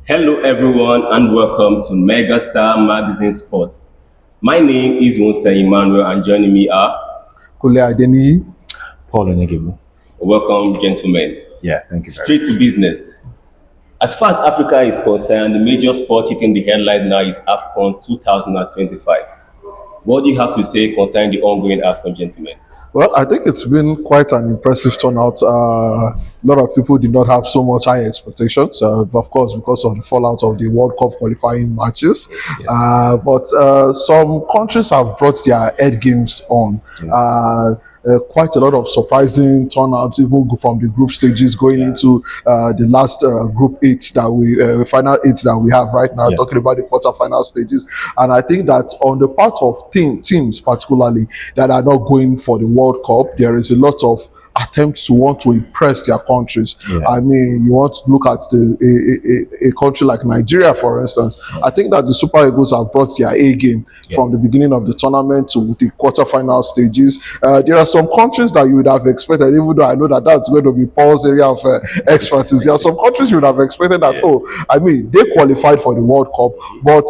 Hello, everyone, and welcome to Megastar Magazine Sports. My name is Musa Emmanuel, and joining me are Kule Adeni. Paul Onegibu. welcome, gentlemen. Yeah, thank you very Straight to business. As far as Africa is concerned, the major sport hitting the headline now is AFCON 2025. What do you have to say concerning the ongoing AFCON, gentlemen? Well, I think it's been quite an impressive turnout. A lot of people did not have so much high expectations, of course, because of the fallout of the World Cup qualifying matches. But some countries have brought their head games on. Quite a lot of surprising turnouts, even from the group stages going into the last group eight that final eight that we have right now, talking about the quarterfinal stages. And I think that on the part of teams, particularly that are not going for the World Cup, there is a lot of attempts to want to impress their countries. I mean, you want to look at a country like Nigeria, for instance. I think that the Super Eagles have brought their A game from the beginning of the tournament to the quarterfinal stages. There are some countries that you would have expected, even though I know that that's going to be Paul's area of expertise. There are some countries you would have expected that, they qualified for the World Cup, but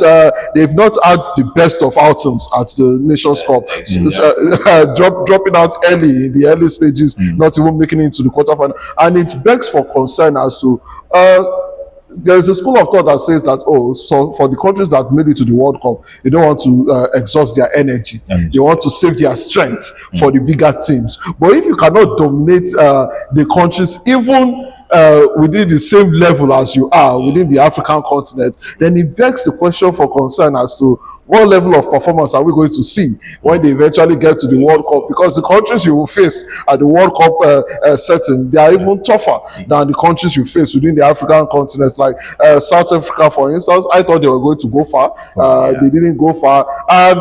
they've not had the best of outings at the Nations Cup. Dropping out early in the early stages, not even making it to the quarterfinal. And it begs for concern as to there is a school of thought that says that so for the countries that made it to the World Cup, they don't want to exhaust their energy. They want to save their strength for the bigger teams. But if you cannot dominate the countries, even within the same level as you are within the African continent, then it begs the question for concern as to what level of performance are we going to see when they eventually get to the World Cup? Because the countries you will face at the World Cup setting, they are even tougher than the countries you face within the African continent. Like South Africa, for instance, I thought they were going to go far. They didn't go far. And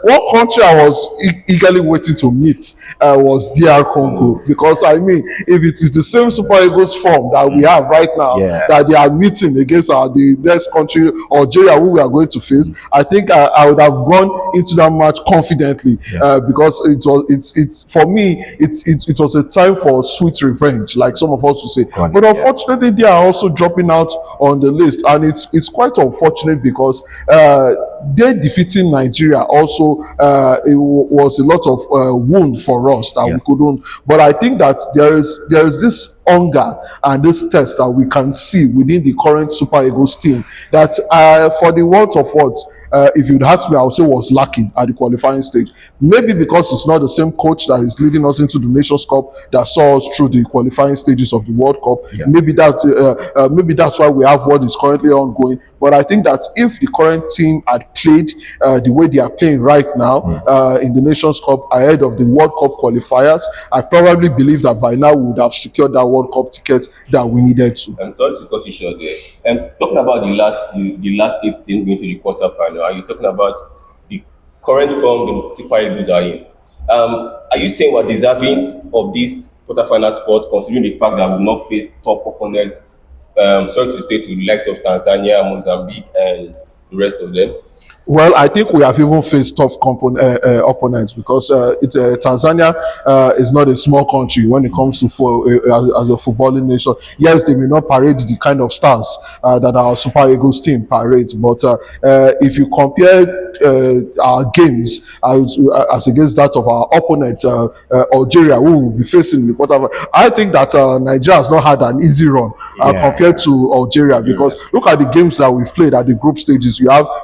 one country I was eagerly waiting to meet was DR Congo. Because, I mean, if it is the same Super Eagles form that we have right now, that they are meeting against the next country, Algeria, who we are going to face, I think I would have gone into that match confidently because it's for me it was a time for sweet revenge, like some of us would say. But unfortunately, they are also dropping out on the list, and it's quite unfortunate because they defeating Nigeria also it was a lot of wound for us that we couldn't. But I think that there is this hunger and this test that we can see within the current Super Eagles team that for the want of words, if you'd ask me, I would say was lacking at the qualifying stage. Maybe because it's not the same coach that is leading us into the Nations Cup that saw us through the qualifying stages of the World Cup. Maybe that's why we have what is currently ongoing. But I think that if the current team had played the way they are playing right now in the Nations Cup ahead of the World Cup qualifiers, I probably believe that by now we would have secured that World Cup ticket that we needed to. I'm sorry to cut you short there. Talking about the last 18 going to the quarterfinal, are you talking about the current form the Super Eagles are in? Are you saying we're deserving of this quarterfinal spot, considering the fact that we've not faced tough opponents? Sorry to say, to the likes of Tanzania, Mozambique, and the rest of them. Well, I think we have even faced tough opponents because Tanzania is not a small country when it comes to as a footballing nation. Yes, they may not parade the kind of stars that our Super Eagles team parades, but if you compare our games as against that of our opponent, Algeria, who will be facing the quarterfinal, I think that Nigeria has not had an easy run compared to Algeria, because look at the games that we've played at the group stages.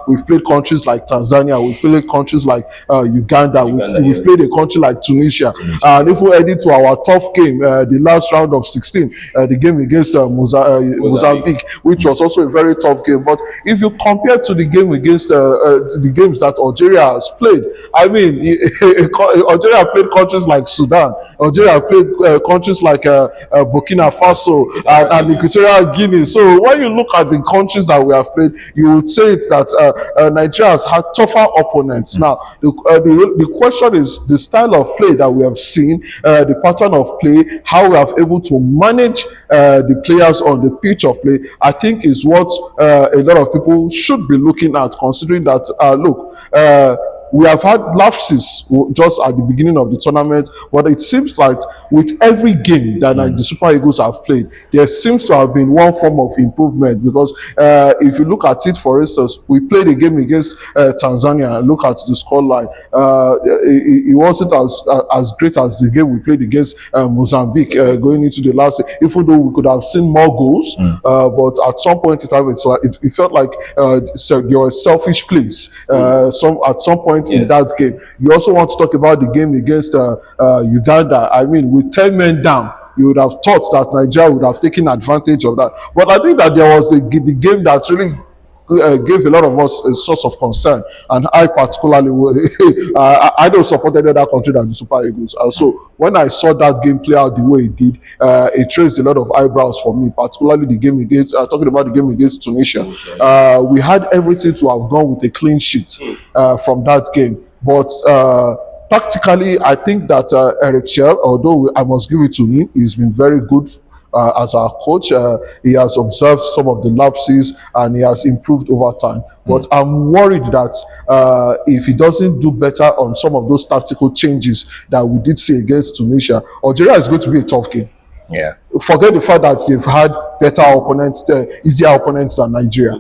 We've played countries like Tanzania, we've played countries like Uganda, we've played a country like Tunisia. And if we head into our tough game, the last round of 16, the game against Mozambique, which was also a very tough game. But if you compare to the game against the games that Algeria has played, I mean, Algeria played countries like Sudan, Algeria played countries like Burkina Faso and Equatorial Guinea. So when you look at the countries that we have played, you would say it that Nigeria has had tougher opponents. Now, the question is the style of play that we have seen, the pattern of play, how we have able to manage the players on the pitch of play, I think is what a lot of people should be looking at, considering that, we have had lapses just at the beginning of the tournament, but it seems like with every game that the Super Eagles have played, there seems to have been one form of improvement. Because if you look at it, for instance, we played a game against Tanzania, and look at the scoreline. It wasn't as great as the game we played against Mozambique going into the last, even though we could have seen more goals. But at some point in time, it felt like there was selfish plays at some point in that game. You also want to talk about the game against Uganda. I mean, with 10 men down, you would have thought that Nigeria would have taken advantage of that. But I think that there was the game that really gave a lot of us a source of concern, and I particularly I don't support any other country than the Super Eagles, and so when I saw that game play out the way it did, it raised a lot of eyebrows for me, particularly the game against talking about the game against Tunisia. We had everything to have gone with a clean sheet from that game, but tactically, I think that Eric Schell, although I must give it to him, he's been very good as our coach. He has observed some of the lapses and he has improved over time. But I'm worried that if he doesn't do better on some of those tactical changes that we did see against Tunisia, Algeria is going to be a tough game. Yeah. Forget the fact that they've had better opponents, easier opponents than Nigeria.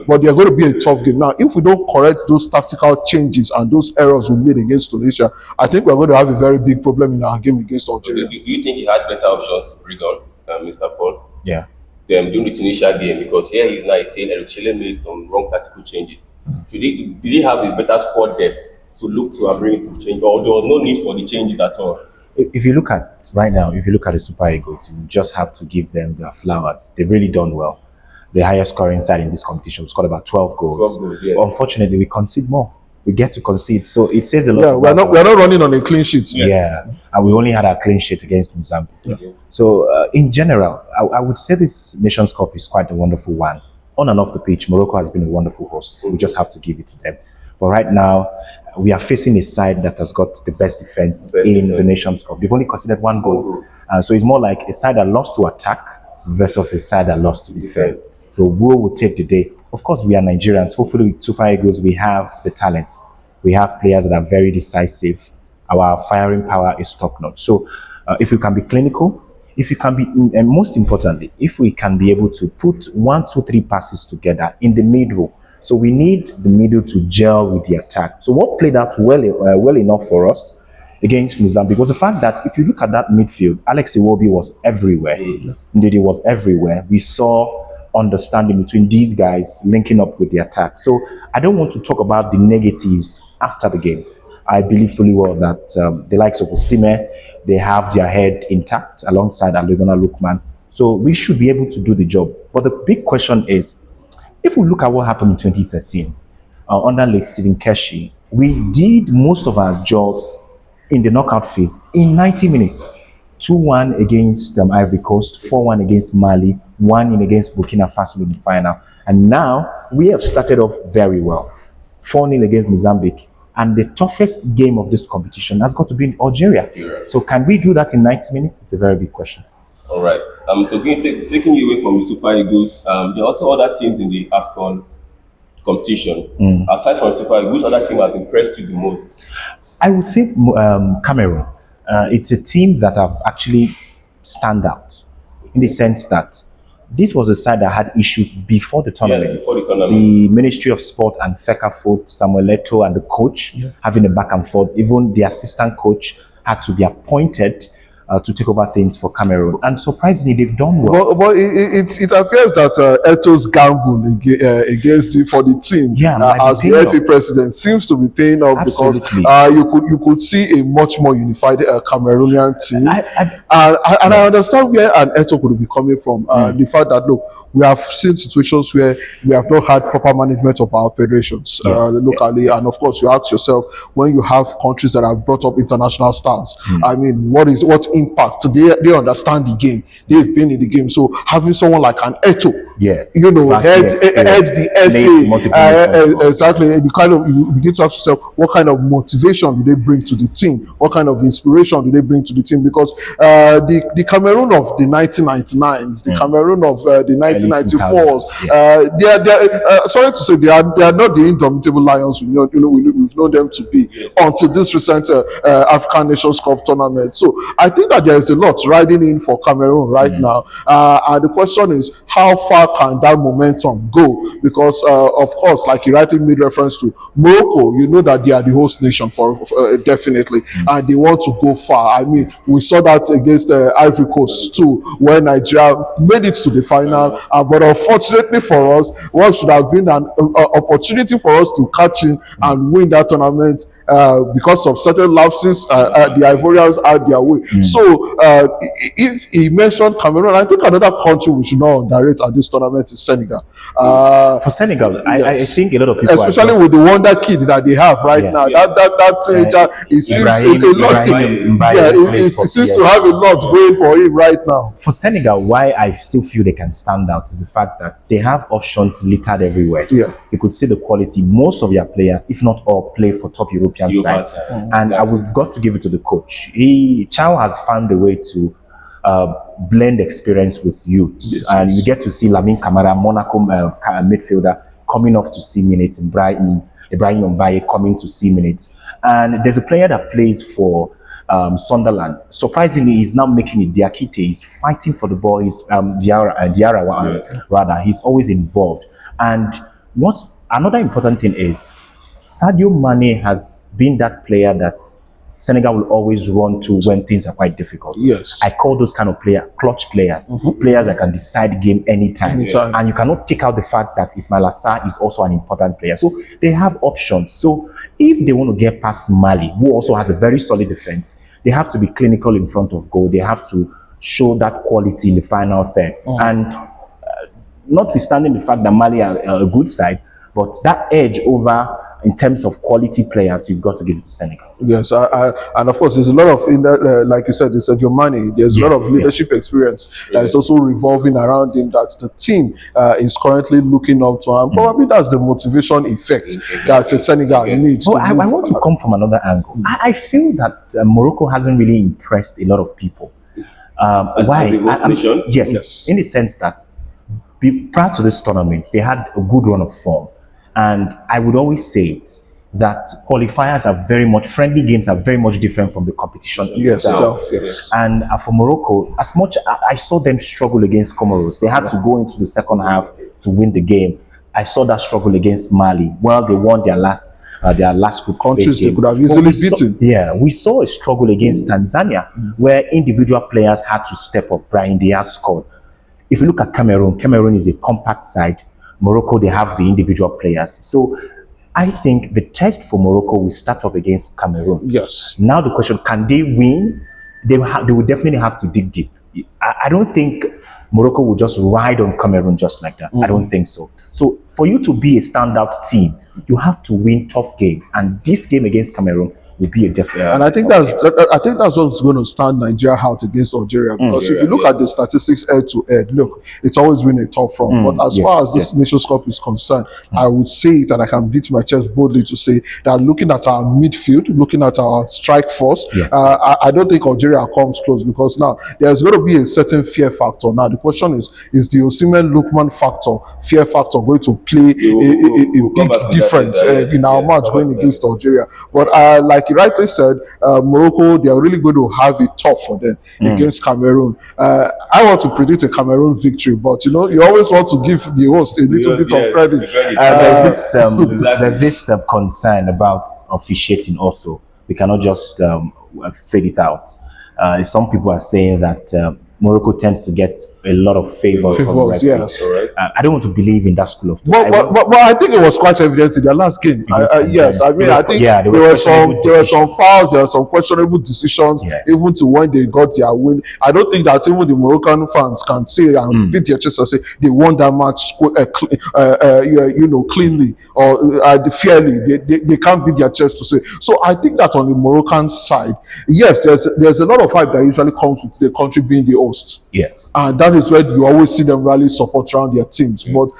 But they're going to be a tough game. Now, if we don't correct those tactical changes and those errors we made against Tunisia, I think we're going to have a very big problem in our game against Algeria. Do you think he had better options to bring on, Mr. Paul? Yeah. During the Tunisia game, because here he's now saying Eric Chile made some wrong tactical changes. Did he have a better squad depth to look to and bring it to change, or there was no need for the changes at all? If you look at right now, if you look at the Super Eagles, you just have to give them their flowers. They've really done well. The highest scoring side in this competition scored about 12 goals. 12 goals, yes. Unfortunately, we concede more. We get to concede, so it says a lot. Yeah, we're not running on a clean sheet. Yeah, and we only had a clean sheet against Mozambique. Yeah. So in general, I would say this Nations Cup is quite a wonderful one. On and off the pitch, Morocco has been a wonderful host. We just have to give it to them. But right now, we are facing a side that has got the best defense in the Nations Cup. They've only conceded one goal. So it's more like a side that lost to attack versus a side that lost to defend. So who will take the day? Of course, we are Nigerians. Hopefully with Super Eagles, we have the talent. We have players that are very decisive. Our firing power is top-notch. So if we can be clinical, if you can be, and most importantly, if we can be able to put 1, 2, 3 passes together in the middle. So we need the middle to gel with the attack. So what played out well enough for us against Mozambique was the fact that if you look at that midfield, Alex Iwobi was everywhere. Indeed, he was everywhere. We saw understanding between these guys linking up with the attack. So I don't want to talk about the negatives after the game. I believe fully well that the likes of Osimhen, they have their head intact alongside Aligona Lukman. So we should be able to do the job. But the big question is, if we look at what happened in 2013, under late Stephen Keshi, we did most of our jobs in the knockout phase in 90 minutes. 2-1 against Ivory Coast, 4-1 against Mali, 1-0 against Burkina Faso in the final. And now we have started off very well. 4-0 against Mozambique. And the toughest game of this competition has got to be in Algeria. So can we do that in 90 minutes? It's a very big question. All right. So taking you away from the Super Eagles, there are also other teams in the AFCON competition. Aside from Super Eagles, which other team has impressed you the most? I would say Cameroon. It's a team that have actually stand out in the sense that this was a side that had issues before the tournament. Before the tournament. The Ministry of Sport and FECAFOOT, Samuel Eto'o and the coach having a back and forth. Even the assistant coach had to be appointed to take over things for Cameroon. And surprisingly, they've done well. But it appears that Eto's gamble against for the team as the FA president seems to be paying off. Absolutely. Because you could see a much more unified Cameroonian team. And I understand where an Eto could be coming from. The fact that, look, we have seen situations where we have not had proper management of our federations locally. And of course, you ask yourself, when you have countries that have brought up international stars, I mean, what impact. They understand the game. They've been in the game. So having someone like an Eto, Yes. you know, head Vastly the Made multiple FA, nations. exactly. And you begin to ask yourself, what kind of motivation do they bring to the team? What kind of inspiration do they bring to the team? Because the Cameroon of the 1999s, the Cameroon of the 1994s, sorry to say, they are not the indomitable lions we've known them to be until this recent African Nations Cup tournament. So I think that there is a lot riding in for Cameroon right now, and the question is, how far can that momentum go? Because of course, like you rightly made reference to Morocco, you know that they are the host nation for definitely, and they want to go far. I mean, we saw that against Ivory Coast too, where Nigeria made it to the final, but unfortunately for us, what should have been an opportunity for us to catch in and win that tournament, because of certain lapses, the Ivorians had their way. So if he mentioned Cameroon, I think another country we should not underrate at this tournament is Senegal. For Senegal, I think a lot of people, especially with the wonder kid that they have right now, that it seems it seems to have a lot going for him right now. For Senegal, why I still feel they can stand out is the fact that they have options littered everywhere. Yeah. You could see the quality. Most of their players, if not all, play for top European sides. And we've got to give it to the coach. Chow has found a way to blend experience with youth. And you get to see Lamine Camara, Monaco midfielder, coming off to see minutes, and Ibrahim Mbaye coming to see minutes. And there's a player that plays for Sunderland. Surprisingly, he's now making it. Diakite. He's fighting for the ball. He's Diarra, rather. He's always involved. And what's another important thing is Sadio Mane has been that player that Senegal will always run to when things are quite difficult. Yes. I call those kind of clutch players, players that can decide game anytime. And you cannot take out the fact that Ismail Assar is also an important player. So they have options. So if they want to get past Mali, who also has a very solid defense, they have to be clinical in front of goal. They have to show that quality in the final third. And notwithstanding the fact that Mali are a good side, but that edge over in terms of quality players, you've got to give it to Senegal. Yes, and of course, there's a lot of, like you said, there's your money. There's a lot of leadership experience that is also revolving around him that the team is currently looking up to, and probably that's the motivation effect that Senegal needs. But I want to come from another angle. I feel that Morocco hasn't really impressed a lot of people. Why? Yes, in the sense that prior to this tournament, they had a good run of form. And I would always say it, that qualifiers are very much, friendly games are very much different from the competition itself. Yes. And for Morocco, as much I saw them struggle against Comoros, they had to go into the second half to win the game. I saw that struggle against Mali. Well, they won their last group countries game. They could have easily beaten. We saw a struggle against Tanzania, where individual players had to step up. Brahim Diaz scored. If you look at Cameroon is a compact side. Morocco, they have the individual players. So I think the test for Morocco will start off against Cameroon. Yes. Now the question, can they win? They will definitely have to dig deep. I don't think Morocco will just ride on Cameroon just like that. I don't think so. So for you to be a standout team, you have to win tough games. And this game against Cameroon will be a definite. And I think that's what's going to stand Nigeria out against Algeria, because if you look at the statistics head to head, look, it's always been a tough run. But as far as this Nations Cup is concerned, I would say it, and I can beat my chest boldly to say that looking at our midfield, looking at our strike force, I don't think Algeria comes close, because now there's going to be a certain fear factor. Now the question is the Osimhen Lookman fear factor going to play a big difference in our match going against Algeria? But like you rightly said, Morocco, they are really going to have it tough for them against Cameroon. I want to predict a Cameroon victory, but you always want to give the host a little bit of credit. There's this concern about officiating also. We cannot just fade it out. Some people are saying that Morocco tends to get a lot of favors from the Favors, referee. yes. All right. I don't want to believe in that school of thought. But I think it was quite evident in their last game. Yes, I mean, I think there there were were questionable some fouls, there were some questionable decisions, Yeah. even to when they got their win. I don't think that even the Moroccan fans can say and beat their chest and say they won that match cleanly or fairly. They can't beat their chest to say. So I think that on the Moroccan side, yes, there's a lot of hype that usually comes with the country being the host. Yes. And that is where you always see them rally support around their teams. But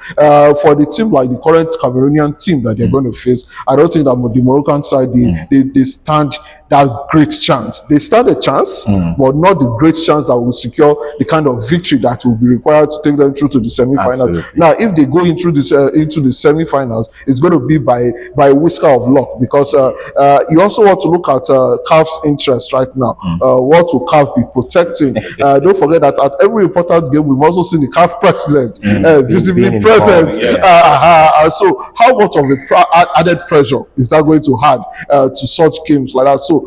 for the team like the current Cameroonian team that they're going to face, I don't think that the Moroccan side they stand that great chance. They stand a chance, but not the great chance that will secure the kind of victory that will be required to take them through to the semi-finals. Absolutely. Now, if they go into the semi-finals, it's going to be by a whisker of luck, because you also want to look at CAF's interest right now. What will CAF be protecting? Don't forget that at every important game, we've also seen the CAF president visibly being present. involved, So, how much of a added pressure is that going to add to such games like that? So,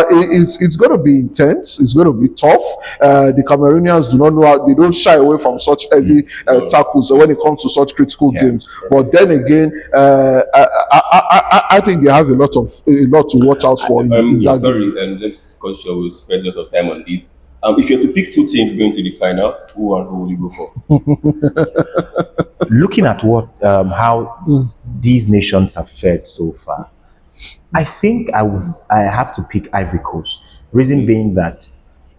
it's going to be intense. It's going to be tough. The Cameroonians do not know how, they don't shy away from such heavy tackles when it comes to such critical games. But then again, I think they have a lot to watch out for in that game. Sorry, let's cut short. We'll spend lots of time on this. If you had to pick two teams going to the final, who and who will you go for? Looking at what how these nations have fared so far, I think I have to pick Ivory Coast. Reason being that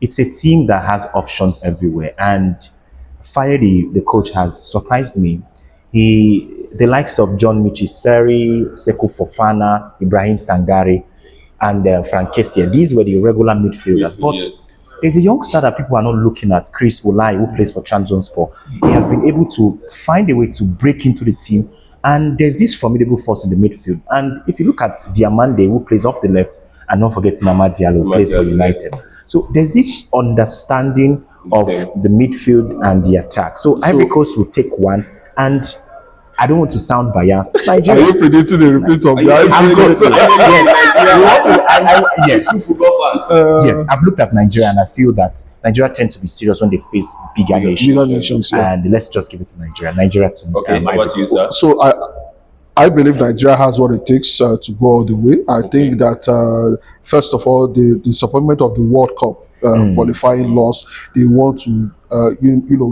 it's a team that has options everywhere, and Faye, the coach, has surprised me. The likes of John Michiseri, Sekou Fofana, Ibrahim Sangare, and Frank Kessie, these were the regular midfielders. But Yes. there's a youngster that people are not looking at, Chris Wolai, who plays for Trabzonspor. He has been able to find a way to break into the team, and there's this formidable force in the midfield. And if you look at Diamande, who plays off the left, and not forgetting Amad Diallo, who plays for Diallo, United. So there's this understanding of the midfield and the attack. So Ivory Coast will take one, and I don't want to sound biased. Are Nigeria. you predicting a repeat of Are you that? predicting- Yes. True football fan. Yes, I've looked at Nigeria and I feel that Nigeria tend to be serious when they face bigger nations. Bigger nations, yeah. And let's just give it to Nigeria. Nigeria to Okay, how about you, sir? So I believe Nigeria has what it takes to go all the way. I think that first of all, the disappointment of the World Cup qualifying loss, they want to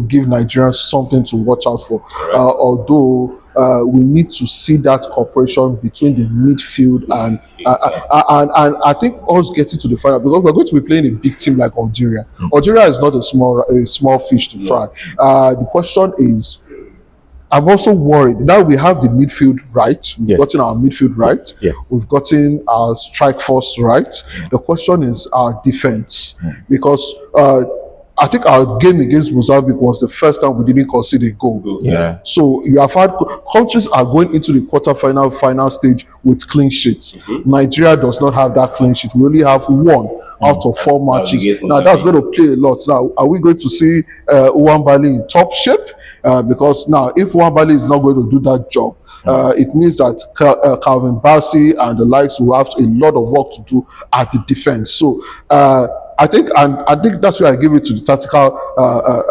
give Nigerians something to watch out for. Although we need to see that cooperation between the midfield and I think us getting to the final, because we're going to be playing a big team like Algeria. Algeria is not a small fish to fry. The question is, I'm also worried. Now we have the midfield right. We've gotten our midfield right. Yes. We've gotten our strike force right. The question is our defense. Because I think our game against Mozambique was the first time we didn't concede a goal. Yeah. So you have had countries are going into the final stage with clean sheets. Nigeria does not have that clean sheet. We only have one out of 4 matches. against Now that's going to play a lot. Now, are we going to see Ouambali in top shape? Because now, if Ouambali is not going to do that job, it means that Calvin Bassey and the likes will have a lot of work to do at the defense. So I think that's why I give it to the tactical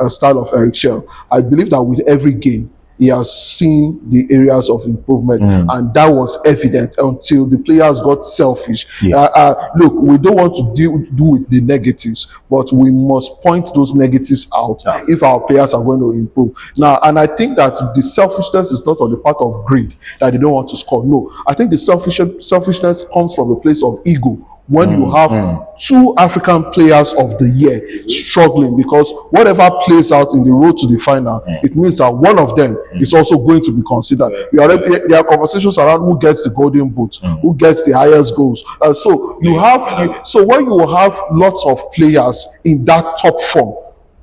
style of Eric Schell. I believe that with every game, he has seen the areas of improvement, and that was evident until the players got selfish. Look, we don't want to do with the negatives, but we must point those negatives out if our players are going to improve. Now, and I think that the selfishness is not on the part of greed, that they don't want to score. No, I think the selfishness comes from a place of ego. When you have 2 African players of the year struggling, because whatever plays out in the road to the final, it means that one of them is also going to be considered. There are conversations around who gets the golden boot, who gets the highest goals. So when you have lots of players in that top form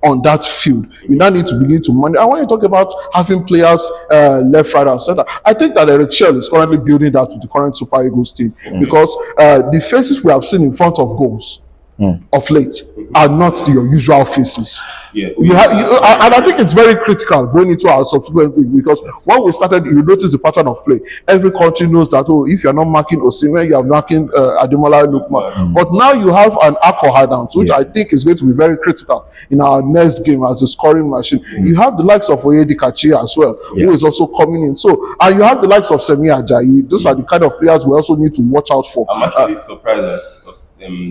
on that field, you now need to begin to manage. And when you talk about having players left, right, and center, I think that Eric Schell is currently building that with the current Super Eagles team, because the faces we have seen in front of goals of late are not your usual faces. Yeah. And I think it's very critical going into our subsequent week, because when we started, you notice the pattern of play. Every country knows that, oh, if you're not marking Osimhen, you're marking Ademola Lookman. But now you have an Akko Adams, which I think is going to be very critical in our next game as a scoring machine. You have the likes of Oyedikachi as well, who is also coming in. So, and you have the likes of Semi Ajayi. Those are the kind of players we also need to watch out for. I'm actually surprised at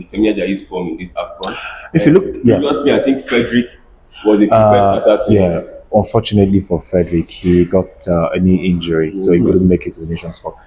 Semi Ajayi's form in this AFCON. If you look, Previously, I think Frederick was a preferred starter. yeah, unfortunately for Frederick, he got a knee injury, so he couldn't make it to the Nations Cup.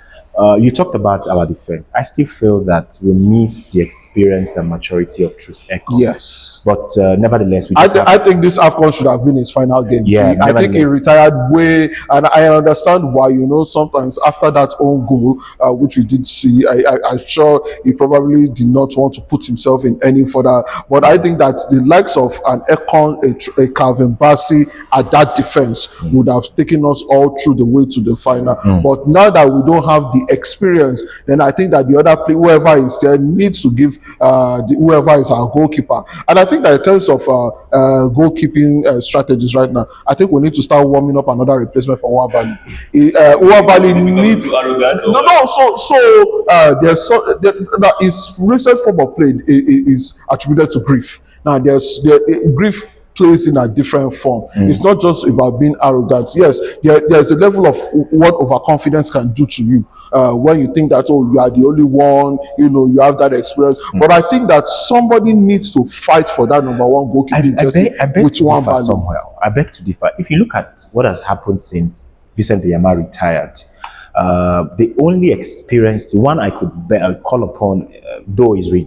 You talked about our defense. I still feel that we miss the experience and maturity of Trust Ekong. Yes. But nevertheless, I think this AFCON should have been his final game. Yeah, I think he retired way, and I understand why. Sometimes after that own goal, which we did see, I'm sure he probably did not want to put himself in any further. But I think that the likes of an Ekong, a Calvin Bassey at that defense would have taken us all through the way to the final. But now that we don't have the experience, then I think that the other player, whoever is there, needs to give whoever is our goalkeeper. And I think that in terms of goalkeeping strategies right now, I think we need to start warming up another replacement for Nwabali. Nwabali needs his recent form of play is attributed to grief. Now grief plays in a different form. It's not just about being arrogant. Yes, there's a level of what overconfidence can do to you when you think that, oh, you are the only one, you have that experience. But I think that somebody needs to fight for that number one goalkeeping jersey with one value. Somewhere. I beg to differ. If you look at what has happened since Vincent Yama retired, the only experience, the one I could call upon, though he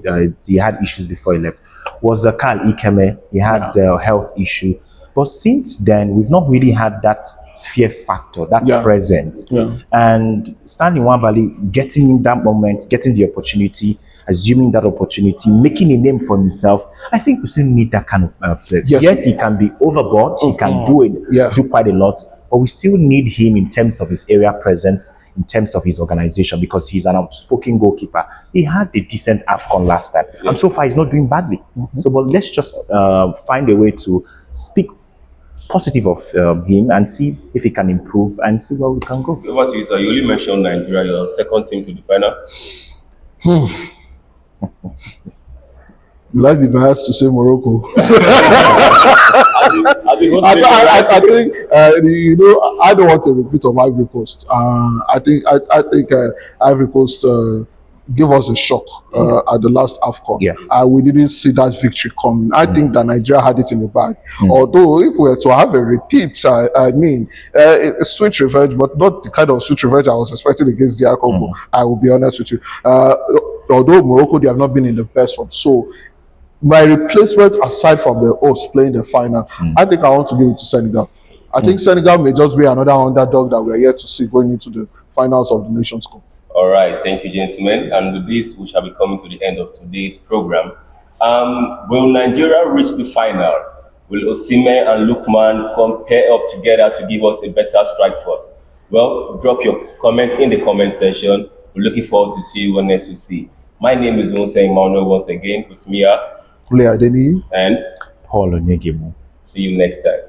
had issues before he left, was Carl Ikeme. He had a health issue. But since then, we've not really had that fear factor, that presence. And Stanley Nwabali getting in that moment, getting the opportunity, assuming that opportunity, making a name for himself, I think we still need that kind of player. Yes, he can be overboard, he can do quite a lot, but we still need him in terms of his area presence, in terms of his organization, because he's an outspoken goalkeeper. He had a decent AFCON last time, and so far he's not doing badly. So, but let's just find a way to speak positive of him and see if he can improve and see where we can go. Over to you, sir. You only mentioned Nigeria, your second team to the final. Will I be biased to say Morocco? I think I don't want a repeat of Ivory Coast. I think Ivory Coast gave us a shock at the last AFCON. Yes. We didn't see that victory coming. I think that Nigeria had it in the bag. Although if we were to have a repeat, a sweet revenge, but not the kind of sweet revenge I was expecting against the Congo. I will be honest with you. Although Morocco, they have not been in the best one. So my replacement, aside from the host playing the final, I think I want to give it to Senegal. I think Senegal may just be another underdog that we are yet to see going into the finals of the Nations Cup. All right, thank you, gentlemen. And with this, we shall be coming to the end of today's program. Will Nigeria reach the final? Will Osimhen and Lookman come pair up together to give us a better strike force? Well, drop your comments in the comment section. We're looking forward to see you when next we see. My name is Wonseng Manuel once again. With Mia Kule Adeni and Paul Onyegimo. See you next time.